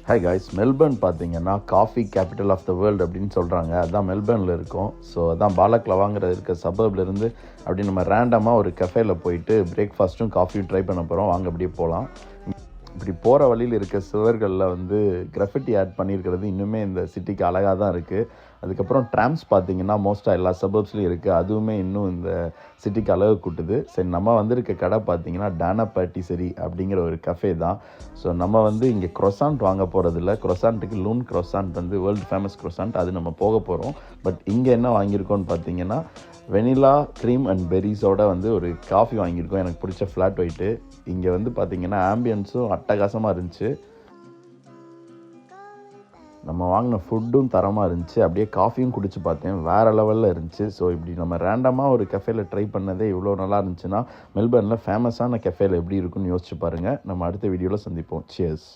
Hi guys, Melbourne பார்த்தீங்கன்னா coffee capital of the world அப்படின்னு சொல்கிறாங்க. அதுதான் மெல்பர்னில் இருக்கும். ஸோ அதான் பாலக்லவாங்கிற இருக்க சபர்ப்லேருந்து அப்படி நம்ம ரேண்டமாக ஒரு கஃபேல போயிட்டு பிரேக்ஃபாஸ்ட்டும் காஃபியும் ட்ரை பண்ண போகிறோம். வாங்க அப்படியே போகலாம். இப்படி போகிற வழியில் இருக்க சுவர்களில் வந்து கிராஃபிட்டி ஆட் பண்ணியிருக்கிறது இன்னுமே இந்த சிட்டிக்கு அழகாக தான் இருக்குது. அதுக்கப்புறம் ட்ராம்ஸ் பார்த்திங்கன்னா மோஸ்ட்டாக எல்லா சபர்ப்ஸ்லையும் இருக்குது. அதுவுமே இன்னும் இந்த சிட்டிக்கு அழகு கூட்டுது. சரி, நம்ம வந்திருக்க கடை பார்த்திங்கன்னா டானா பாட்டிசரி அப்படிங்கிற ஒரு கஃபே தான். ஸோ நம்ம வந்து இங்கே க்ரொசாண்ட் வாங்க போகிறதில்ல. க்ரொசாண்ட்டுக்கு லூன் க்ரொசாண்ட் வந்து வேர்ல்டு ஃபேமஸ் க்ரொசாண்ட், அது நம்ம போக போகிறோம். பட் இங்கே என்ன வாங்கியிருக்கோன்னு பார்த்தீங்கன்னா வெனிலா க்ரீம் அண்ட் பெரிஸோட வந்து ஒரு காஃபி வாங்கியிருக்கோம். எனக்கு பிடிச்ச ஃப்ளாட் ஒயிட்டு. இங்கே வந்து பார்த்திங்கன்னா ஆம்பியன்ஸும் அட்டகாசமாக இருந்துச்சு. நம்ம வாங்கின ஃபுட்டும் தரமாக இருந்துச்சு. அப்படியே காஃபியும் குடிச்சு பார்த்தேன், வேறு லெவலில் இருந்துச்சு. ஸோ இப்படி நம்ம ரேண்டமாக ஒரு கஃபேல ட்ரை பண்ணதே இவ்வளோ நல்லா இருந்துச்சுன்னா மெல்பர்னில் ஃபேமஸான கஃபேல எப்படி இருக்குன்னு யோசிச்சு பாருங்கள். நம்ம அடுத்த வீடியோவில் சந்திப்போம். சியர்ஸ்.